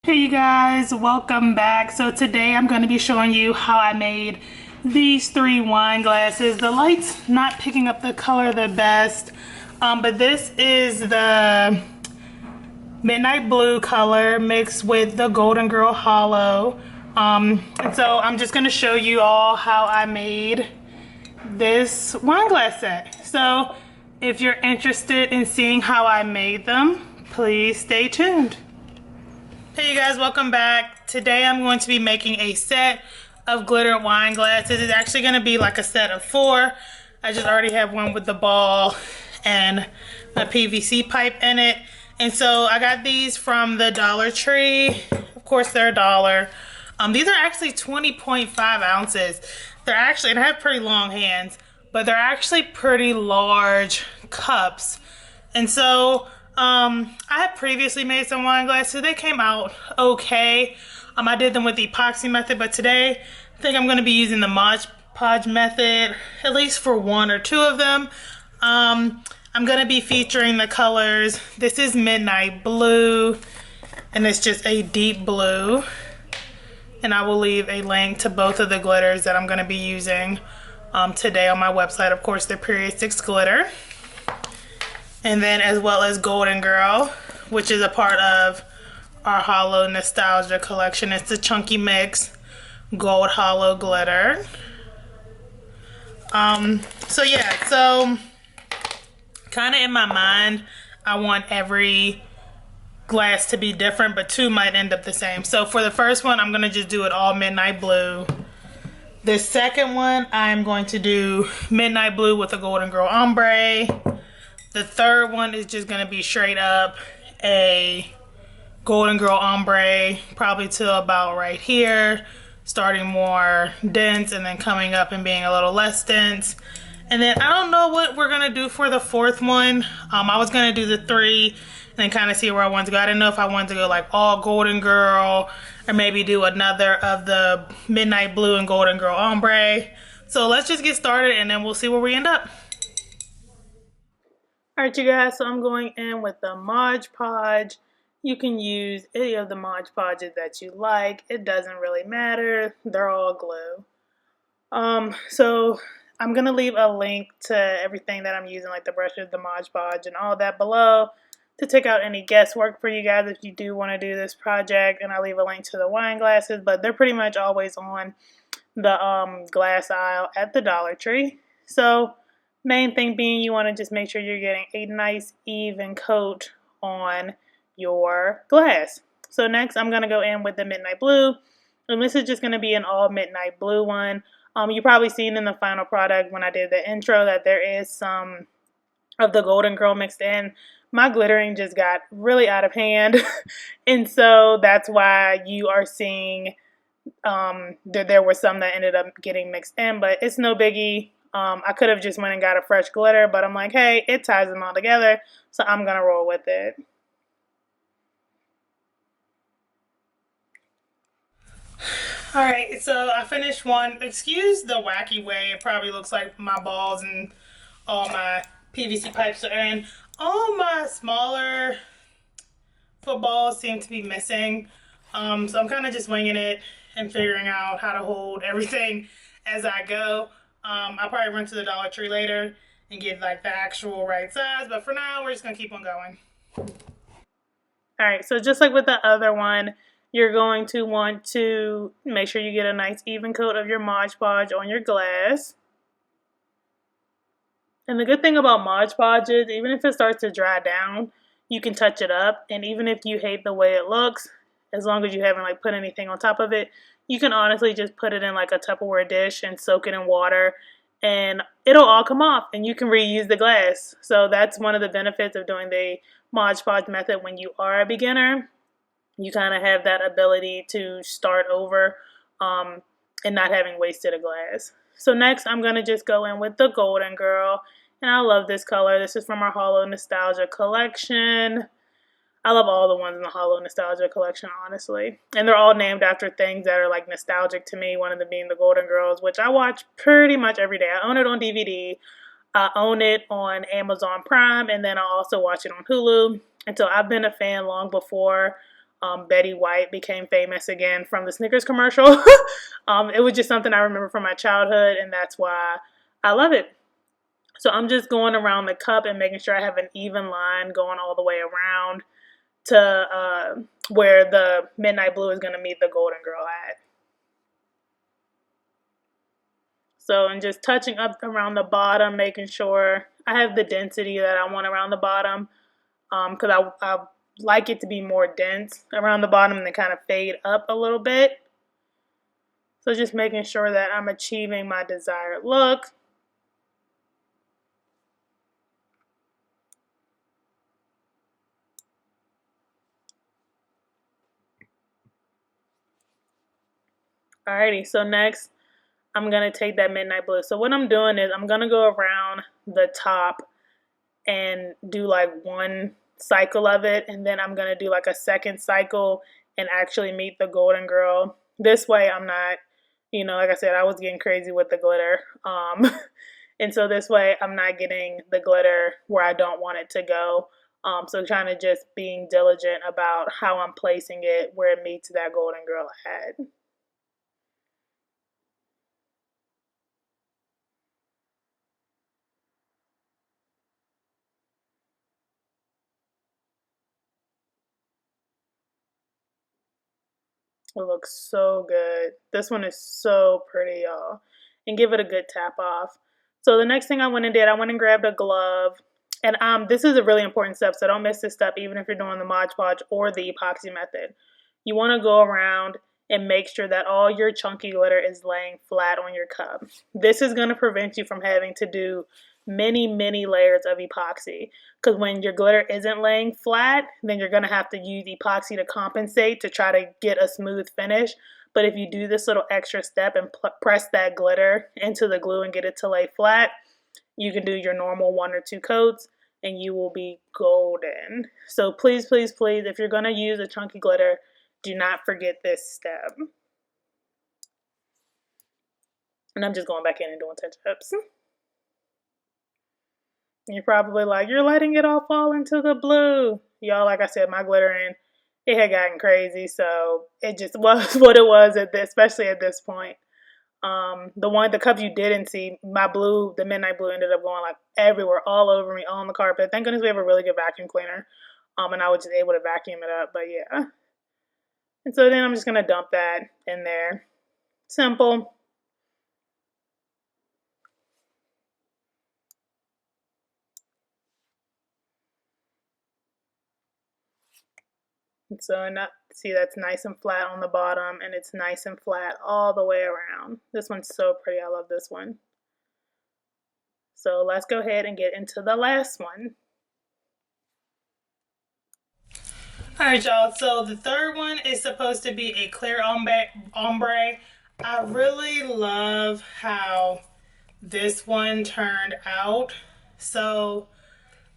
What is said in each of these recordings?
Hey you guys, welcome back. So today I'm going to be showing you how I made these three wine glasses. The light's not picking up the color the best, but this is the midnight blue color mixed with the golden girl hollow. And so I'm just going to show you all how I made this wine glass set. So if you're interested in seeing how I made them, please stay tuned. Hey you guys, welcome back. Today I'm going to be making a set of glitter wine glasses. It's actually going to be like a set of 4. I just already have one with the ball and a PVC pipe in it. And so I got these from the Dollar Tree. Of course they're $1. These are actually 20.5 ounces. They're actually, and I have pretty long hands, but they're actually pretty large cups. And so I had previously made some wine glasses. They came out okay. I did them with the epoxy method, but today I think I'm going to be using the Mod Podge method, at least for 1 or 2 of them. I'm going to be featuring the colors. This is midnight blue, and it's just a deep blue. And I will leave a link to both of the glitters that I'm going to be using today on my website. Of course, the Period 6 glitter. And then as well as Golden Girl, which is a part of our Hollow Nostalgia collection. It's the Chunky Mix Gold Hollow Glitter. So kind of in my mind, I want every glass to be different, but 2 might end up the same. So for the first one, I'm going to just do it all midnight blue. The second one, I'm going to do midnight blue with a Golden Girl Ombre. The third one is just going to be straight up a Golden Girl Ombre, probably to about right here, starting more dense and then coming up and being a little less dense. And then I don't know what we're going to do for the fourth one. I was going to do the 3 and then kind of see where I wanted to go. I didn't know if I wanted to go like all Golden Girl or maybe do another of the Midnight Blue and Golden Girl Ombre. So let's just get started and then we'll see where we end up. Alright you guys, so I'm going in with the Mod Podge. You can use any of the Mod Podges that you like. It doesn't really matter. They're all glue. So I'm going to leave a link to everything that I'm using, like the brushes, the Mod Podge, and all that below to take out any guesswork for you guys if you do want to do this project. And I'll leave a link to the wine glasses, but they're pretty much always on the glass aisle at the Dollar Tree. So main thing being, you want to just make sure you're getting a nice even coat on your glass. So next I'm going to go in with the midnight blue, and this is just going to be an all midnight blue one. You probably seen in the final product when I did the intro that there is some of the Golden Girl mixed in. My glittering just got really out of hand and so that's why you are seeing there were some that ended up getting mixed in, but it's no biggie. I could have just went and got a fresh glitter, but I'm like, hey, it ties them all together, so I'm going to roll with it. Alright, so I finished one. Excuse the wacky way it probably looks like my balls and all my PVC pipes are in. All my smaller footballs seem to be missing. So I'm kind of just winging it and figuring out how to hold everything as I go. I'll probably run to the Dollar Tree later and get like the actual right size, but for now we're just gonna keep on going. Alright, so just like with the other one, you're going to want to make sure you get a nice even coat of your Mod Podge on your glass. And the good thing about Mod Podge is even if it starts to dry down, you can touch it up, and even if you hate the way it looks, as long as you haven't like put anything on top of it, you can honestly just put it in like a Tupperware dish and soak it in water and it'll all come off and you can reuse the glass. So that's one of the benefits of doing the Mod Podge method when you are a beginner. You kind of have that ability to start over and not having wasted a glass. So next I'm going to just go in with the Golden Girl, and I love this color. This is from our Hollow Nostalgia collection. I love all the ones in the Hollow Nostalgia collection, honestly. And they're all named after things that are like nostalgic to me, one of them being the Golden Girls, which I watch pretty much every day. I own it on DVD. I own it on Amazon Prime, and then I also watch it on Hulu. And so I've been a fan long before Betty White became famous again from the Snickers commercial. It was just something I remember from my childhood, and that's why I love it. So I'm just going around the cup and making sure I have an even line going all the way around to where the midnight blue is going to meet the golden girl at. So, and just touching up around the bottom, making sure I have the density that I want around the bottom, because I like it to be more dense around the bottom and then kind of fade up a little bit. So just making sure that I'm achieving my desired look. Alrighty, so next I'm going to take that midnight blue. So what I'm doing is I'm going to go around the top and do like one cycle of it, and then I'm going to do like a second cycle and actually meet the golden girl. This way I'm not, like I said, I was getting crazy with the glitter. And so this way I'm not getting the glitter where I don't want it to go. So trying to just being diligent about how I'm placing it where it meets that golden girl head. It looks so good. This one is so pretty, y'all. And give it a good tap off. So the next thing I went and did, I went and grabbed a glove. And this is a really important step, so don't miss this step even if you're doing the Mod Podge or the epoxy method. You want to go around and make sure that all your chunky glitter is laying flat on your cup. This is going to prevent you from having to do many layers of epoxy, because when your glitter isn't laying flat, then you're going to have to use epoxy to compensate to try to get a smooth finish. But if you do this little extra step and press that glitter into the glue and get it to lay flat, you can do your normal 1 or 2 coats and you will be golden. So please, if you're going to use a chunky glitter, do not forget this step. And I'm just going back in and doing touch-ups. You're probably like, you're letting it all fall into the blue. Y'all, like I said, my glittering, it had gotten crazy, so it just was what it was especially at this point. The cups you didn't see, my blue, the midnight blue, ended up going like everywhere, all over me, on the carpet. Thank goodness we have a really good vacuum cleaner, and I was just able to vacuum it up. But yeah, and so then I'm just gonna dump that in there. Simple. And so see, that's nice and flat on the bottom, and it's nice and flat all the way around. This one's so pretty. I love this one. So let's go ahead and get into the last one. Alright, y'all, so the third one is supposed to be a clear ombre. I really love how this one turned out. So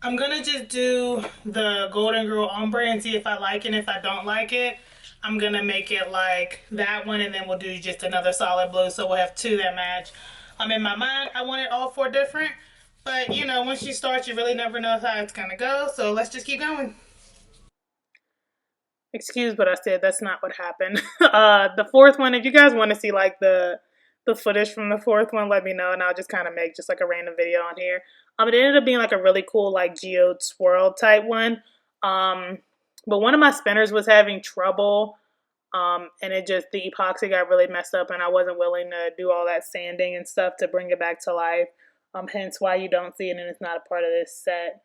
I'm gonna just do the Golden Girl Ombre and see if I like it. And if I don't like it, I'm gonna make it like that one, and then we'll do just another solid blue, so we'll have 2 that match. In my mind, I wanted all 4 different, but once you start, you really never know how it's gonna go, so let's just keep going. Excuse what I said, that's not what happened. The fourth one, if you guys want to see like the footage from the fourth one, let me know, and I'll just kind of make just like a random video on here. It ended up being like a really cool like geode swirl type one. But one of my spinners was having trouble, and the epoxy got really messed up, and I wasn't willing to do all that sanding and stuff to bring it back to life. Hence why you don't see it and it's not a part of this set.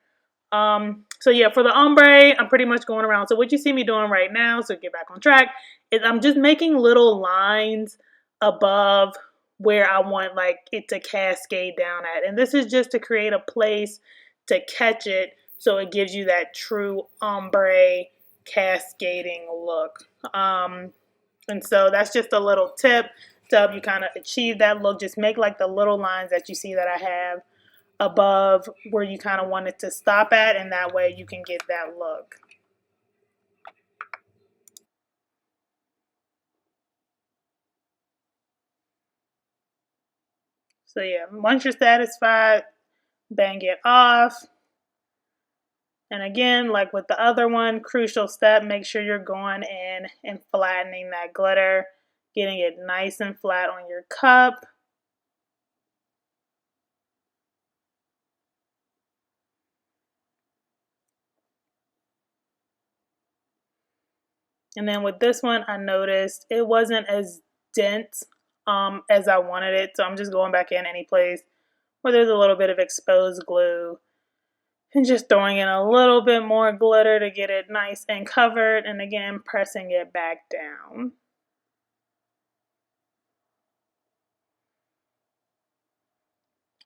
So yeah, for the ombre, I'm pretty much going around. So what you see me doing right now, so get back on track, is I'm just making little lines above where I want like it to cascade down at. And this is just to create a place to catch it so it gives you that true ombre cascading look. And so that's just a little tip to help you kind of achieve that look. Just make like the little lines that you see that I have above where you kind of want it to stop at, and that way you can get that look. So yeah, once you're satisfied, bang it off. And again, like with the other one, crucial step, make sure you're going in and flattening that glitter, getting it nice and flat on your cup. And then with this one, I noticed it wasn't as dense as I wanted it. So I'm just going back in any place where there's a little bit of exposed glue and just throwing in a little bit more glitter to get it nice and covered, and again pressing it back down.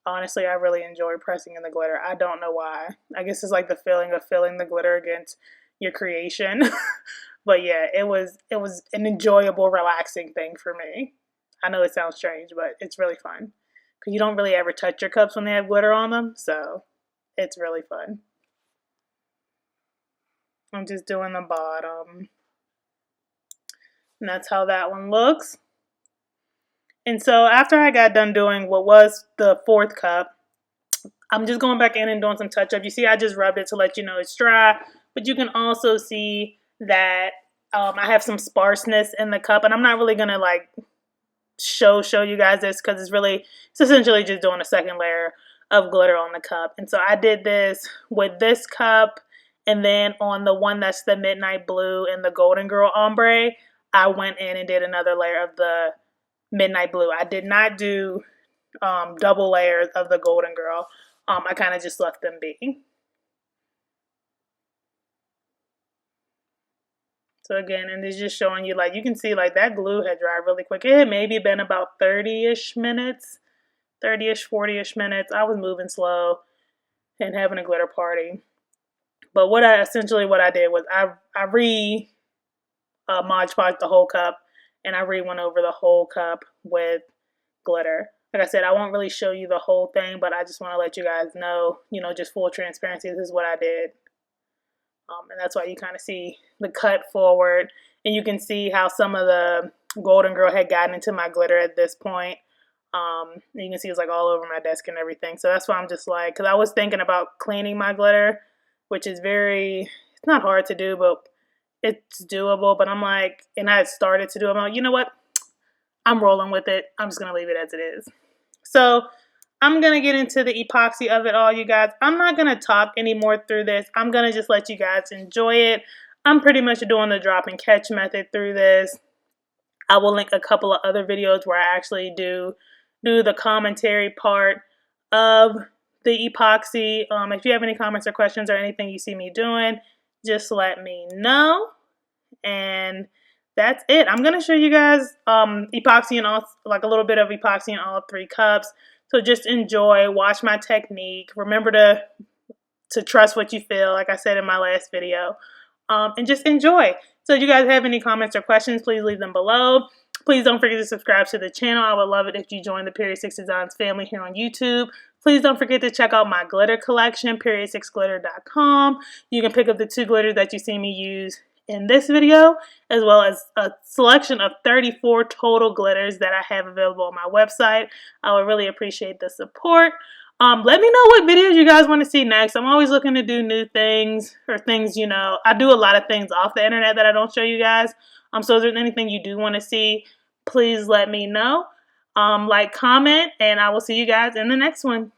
Honestly, I really enjoy pressing in the glitter. I don't know why. I guess it's like the feeling of feeling the glitter against your creation. But yeah, it was an enjoyable, relaxing thing for me. I know it sounds strange, but it's really fun because you don't really ever touch your cups when they have glitter on them, so it's really fun. I'm just doing the bottom. And that's how that one looks. And so after I got done doing what was the fourth cup, I'm just going back in and doing some touch up. You see, I just rubbed it to let you know it's dry, but you can also see that I have some sparseness in the cup, and I'm not really gonna like show you guys this because it's essentially just doing a second layer of glitter on the cup. And so I did this with this cup, and then on the one that's the midnight blue and the golden girl ombre, I went in and did another layer of the midnight blue. I did not do double layers of the golden girl. I kind of just left them be. So again, and it's just showing you, like, you can see like that glue had dried really quick. It had maybe been about 30-ish minutes, 30-ish, 40-ish minutes. I was moving slow and having a glitter party. But what I did was I Mod Podged the whole cup, and I went over the whole cup with glitter. Like I said, I won't really show you the whole thing, but I just want to let you guys know, just full transparency, this is what I did. And that's why you kind of see the cut forward, and you can see how some of the golden girl had gotten into my glitter at this point. You can see it's like all over my desk and everything. So that's why I'm just like, because I was thinking about cleaning my glitter, which is it's not hard to do, but it's doable. But I'm like, and I had started to do it. I'm like, you know what? I'm rolling with it. I'm just going to leave it as it is. So I'm going to get into the epoxy of it all, you guys. I'm not going to talk anymore through this. I'm going to just let you guys enjoy it. I'm pretty much doing the drop and catch method through this. I will link a couple of other videos where I actually do the commentary part of the epoxy. If you have any comments or questions or anything you see me doing, just let me know. And that's it. I'm going to show you guys epoxy and all, like a little bit of epoxy in all 3 cups. So just enjoy, watch my technique. Remember to trust what you feel, like I said in my last video, and just enjoy. So if you guys have any comments or questions, please leave them below. Please don't forget to subscribe to the channel. I would love it if you join the Period 6 Designs family here on YouTube. Please don't forget to check out my glitter collection, period6glitter.com. You can pick up the 2 glitters that you see me use in this video, as well as a selection of 34 total glitters that I have available on my website. I would really appreciate the support. Let me know what videos you guys want to see next. I'm always looking to do new things, or things, I do a lot of things off the internet that I don't show you guys. So if there's anything you do want to see, please let me know. Like, comment, and I will see you guys in the next one.